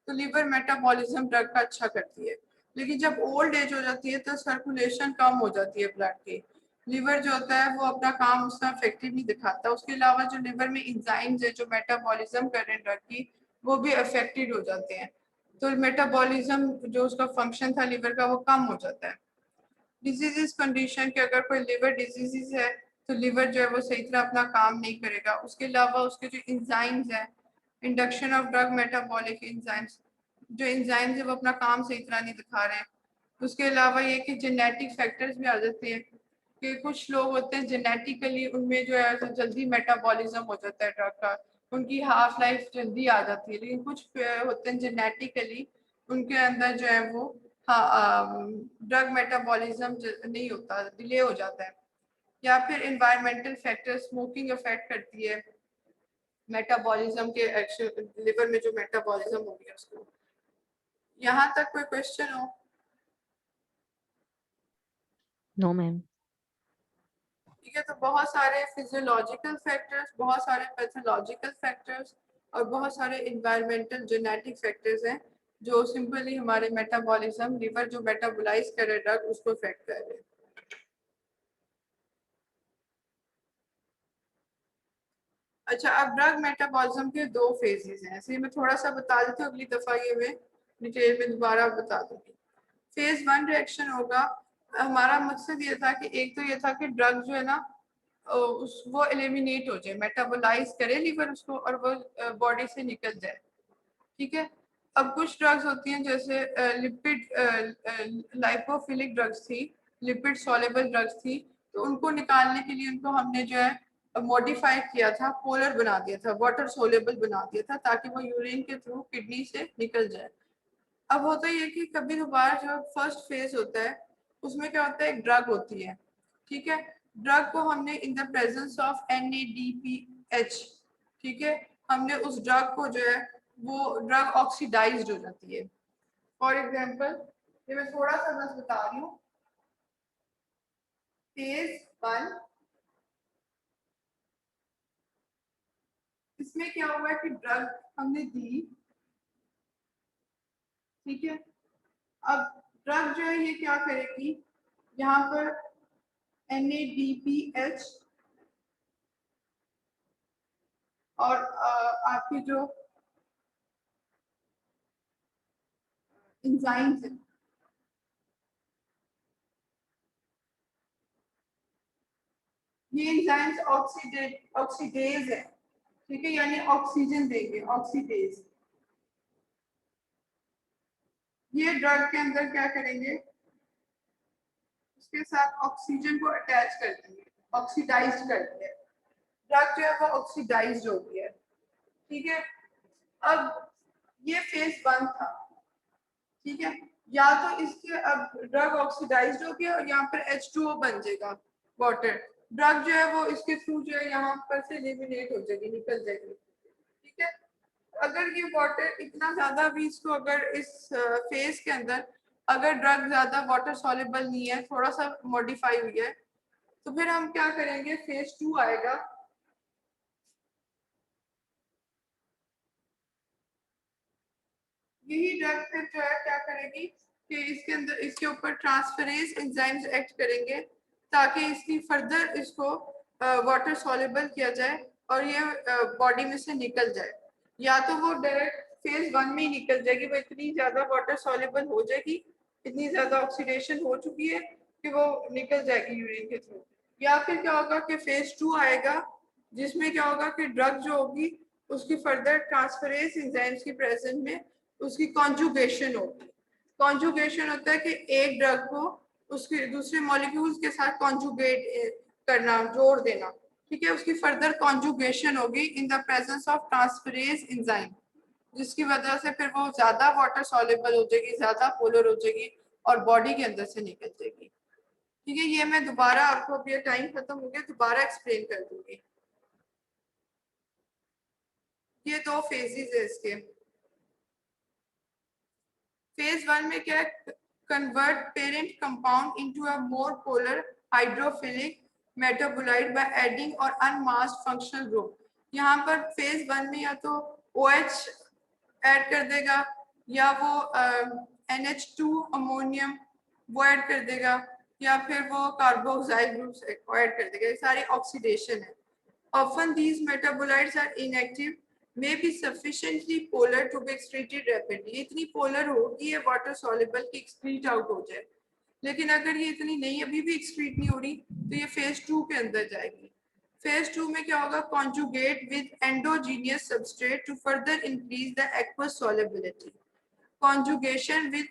तो लिवर मेटाबॉलिज्म ड्रग का अच्छा करती है। लेकिन जब ओल्ड एज हो जाती है तो सर्कुलेशन कम हो जाती है ब्लड की, लिवर जो होता है वो अपना काम उसका इफेक्टिव नहीं दिखाता। उसके अलावा जो लिवर में इंजाइम्स है जो मेटाबॉलिज्म कर रहे हैं ड्रग की, वो भी अफेक्टेड हो जाते हैं, तो मेटाबॉलिज्म जो उसका फंक्शन था लिवर का वो कम हो जाता है। डिजीज कंडीशन के अगर कोई लिवर डिजीज है तो लिवर जो है वो सही तरह अपना काम नहीं करेगा। उसके अलावा उसके जो इंजाइम्स है, induction of drug metabolic enzymes, जो इंजाइम्स है वो अपना काम सही तरह नहीं दिखा रहे हैं। उसके अलावा ये कि जेनेटिक फैक्टर्स भी आ जाते हैं कि कुछ लोग होते हैं जेनेटिकली उनमें जो है तो जल्दी मेटाबॉलिज्म हो जाता है ड्रग का, उनकी हाफ लाइफ जल्दी आ जाती है। लेकिन कुछ होते हैं जेनेटिकली उनके अंदर जो है वो ड्रग मेटाबॉलिज्म नहीं होता, डिले हो जाता है। या फिर एनवायरमेंटल फैक्टर, स्मोकिंग अफेक्ट करती है मेटाबॉलिज्म के एक्शन, लिवर में जो मेटाबॉलिज्म हो गया उसको। यहाँ तक कोई क्वेश्चन हो? No ma'am. ठीक है, तो बहुत सारे फिजियोलॉजिकल फैक्टर्स, बहुत सारे पैथोलॉजिकल फैक्टर्स और बहुत सारे एनवायरमेंटल जेनेटिक फैक्टर्स हैं जो सिंपली हमारे मेटाबॉलिज्म, लिवर जो मेटाबोलाइज कर रहे ड्रग उसको अफेक्ट कर रहे हैं। अच्छा अब ड्रग मेटाबॉलिज्म के दो फेजेस हैं, इसलिए मैं थोड़ा सा बता देती हूँ, अगली दफा ये मैं डिटेल में दोबारा बता दूंगी। फेज 1 रिएक्शन होगा, हमारा मकसद ये था कि एक तो ये था कि ड्रग जो है ना उस वो एलिमिनेट हो जाए, मेटाबोलाइज करे लिवर उसको और वो बॉडी से निकल जाए, ठीक है। अब कुछ ड्रग्स होती हैं जैसे लिपिड लाइपोफिलिक ड्रग्स थी, लिपिड सॉल्युबल ड्रग्स थी, तो उनको निकालने के लिए उनको हमने जो है मॉडिफाई किया था, पोलर बना दिया था, वाटर सोल्युबल बना दिया था ताकि वो यूरिन के थ्रू किडनी से निकल जाए। अब होता ही है कि कभी दोबारा जो फर्स्ट फेज होता है उसमें क्या होता है, एक ड्रग होती है, ठीक है, ड्रग को हमने in the presence of NADPH, ठीक है, हमने उस ड्रग को जो है वो ड्रग ऑक्सीडाइज्ड हो जाती है। फॉर एग्जांपल ये मैं थोड़ा सा बस बता रही हूँ, फेज 1 इसमें क्या हुआ है कि ड्रग हमने दी, ठीक है, अब ड्रग जो है ये क्या करेगी, यहाँ पर NADPH और आपकी जो एंजाइम्स है, ये एंजाइम्स ऑक्सीडेज है, ठीक है, यानी ऑक्सीजन देंगे, ऑक्सीडेज। ये ड्रग के अंदर क्या करेंगे, उसके साथ ऑक्सीजन को अटैच कर देंगे, ऑक्सीडाइज कर देंगे, ड्रग जो है वो ऑक्सीडाइज हो गया है, ठीक है। अब ये फेज 1 था, ठीक है, या तो इसके अब ड्रग ऑक्सीडाइज्ड हो गया और यहाँ पर H2O बन जाएगा वाटर, ड्रग जो है वो इसके थ्रू जो है यहाँ पर से एलिमिनेट हो जाएगी, निकल जाएगी, ठीक है। अगर ये वाटर इतना ज्यादा भी इसको अगर इस फेज के अंदर अगर ड्रग ज्यादा वाटर सॉल्युबल नहीं है, थोड़ा सा मॉडिफाई हुई है, तो फिर हम क्या करेंगे, फेज 2 आएगा, यही ड्रग फिर जो है क्या करेगी कि इसके अंदर इसके ऊपर ट्रांसफरेज एंजाइम्स एक्ट करेंगे ताकि इसकी फर्दर इसको वाटर सॉल्युबल किया जाए और ये बॉडी में से निकल जाए। या तो वो डायरेक्ट फेज 1 में ही निकल जाएगी, वो इतनी ज्यादा वाटर सॉल्युबल हो जाएगी, इतनी ज्यादा ऑक्सीडेशन हो चुकी है कि वो निकल जाएगी यूरिन के थ्रू। या फिर क्या होगा कि फेज 2 आएगा जिसमें क्या होगा कि ड्रग जो होगी उसकी फर्दर ट्रांसफरेज एंजाइम्स की प्रेजेंस में उसकी कॉन्जुगेशन होगी। कॉन्जुगेशन होता है कि एक ड्रग को उसके दूसरे मॉलिक्यूल्स के साथ कॉन्जुगेट करना, जोड़ देना, ठीक है। उसकी फर्दर कॉन्जुगेशन होगी in the presence of transferase enzyme, जिसकी वजह से फिर वो ज्यादा वाटर सॉल्युबल हो जाएगी, ज्यादा पोलर हो जाएगी और बॉडी के अंदर से निकल जाएगी, ठीक है। ये मैं दोबारा आपको, अब ये टाइम खत्म हो गया, दोबारा एक्सप्लेन कर दूंगी। ये 2 फेजेस है इसके। फेज 1 में क्या है, convert parent compound into a more polar hydrophilic metabolite by adding और अनमास्क्ड फंक्शनल ग्रुप। यहाँ पर फेज 1 में या तो OH ऐड कर देगा या वो NH2 अमोनियम वो ऐड कर देगा या फिर वो कार्बोक्साइल ग्रुप्स ऐड कर देगा। ये सारी ऑक्सीडेशन है। Often these metabolites are inactive, may be sufficiently polar to be excreted rapidly. ये इतनी polar हो कि ये water soluble की excrete out हो जाए, लेकिन अगर ये इतनी नहीं, अभी भी excrete नहीं हो रही, तो ये phase 2 के अंदर जाएगी। phase 2 में क्या होगा, conjugate with endogenous substrate to further increase the aqueous solubility. Conjugation with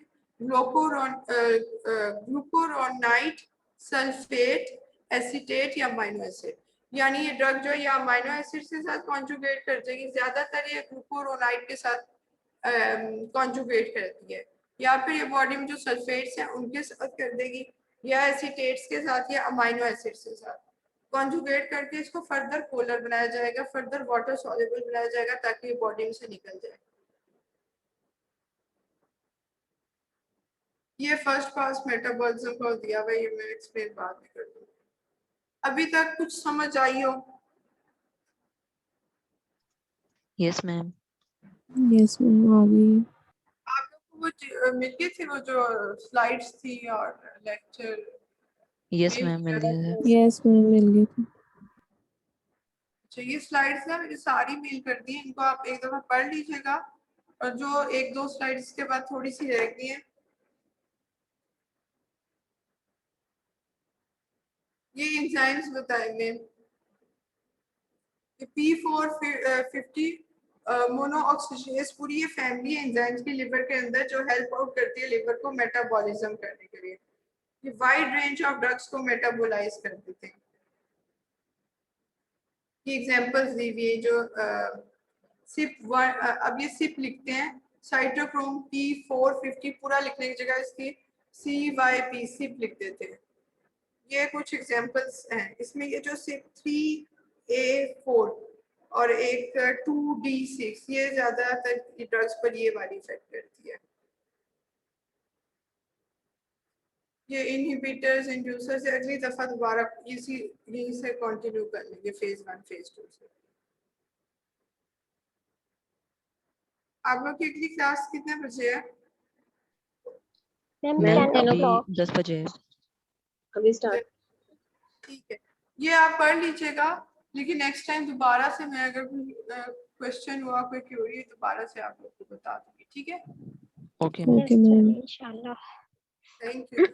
glucuronide, sulfate, acetate या amino acid। यानी ये ड्रग जो है या अमाइनो एसिड के साथ कॉन्जुगेट कर जाएगी, ज्यादातर ये ग्लूकोरोनाइड के साथ कॉन्जुगेट करती है, या फिर ये बॉडी में जो सल्फेट्स हैं उनके साथ कर देगी, या एसीटेट्स के साथ या अमाइनो एसिड्स के साथ कॉन्जुगेट करके इसको फर्दर पोलर बनाया जाएगा, फर्दर वाटर सॉल्युबल बनाया जाएगा ताकि ये बॉडी में से निकल जाए। ये फर्स्ट पास मेटाबॉलिज्म का दिया हुआ है, ये मैं एक्सप्लेन बाद में कर दूंगी। अभी तक कुछ समझ आई हो? Yes ma'am. यस मैम, आ गई। आप लोग को वो मिल गई थी वो जो स्लाइड्स थी और लेक्चर? यस मैम, मिल गया है। यस मैम, मिल गई थी। अच्छा, ये स्लाइड्स ना मुझे सारी मेल कर दी, इनको आप एक दफा पढ़ लीजिएगा और जो 1-2 स्लाइड्स के बाद थोड़ी सी रह गई है, ये एंजाइम्स बताएंगे। P450 मोनोऑक्सीजिनेज पूरी ये फैमिली एंजाइम्स की लिवर के अंदर जो हेल्प आउट करती है लिवर को मेटाबॉलिज्म करने के लिए। ये वाइड रेंज ऑफ ड्रग्स को मेटाबोलाइज कर देते हैं। ये एग्जांपल्स दी हुई है जो सिप1, अब ये सिप लिखते हैं, साइटोक्रोम P450 पूरा लिखने की जगह इसकी CYP सिप लिख देते हैं। ये कुछ एग्जांपल्स हैं इसमें। ये जो सिप 3A4 और एक 2D6, ये ज्यादातर ड्रग्स पर ये वाली इफेक्ट करती है। ये इनहिबिटर्स, इंड्यूसर्स अगली दफा दोबारा यहीं से कंटिन्यू कर लेंगे फेज 1 फेज 2 से। आप लोग की अगली क्लास कितने बजे है? मैम मैम 10 अभी o'clock। 10 बजे है। अभी स्टार्ट। ठीक है, ये आप पढ़ लीजिएगा, लेकिन नेक्स्ट टाइम दोबारा से मैं अगर कोई क्वेश्चन हुआ, कोई क्वेरी, दोबारा से आप लोग को बता दूंगी, ठीक है? ओके यस मैम, इंशाल्लाह। Thank you.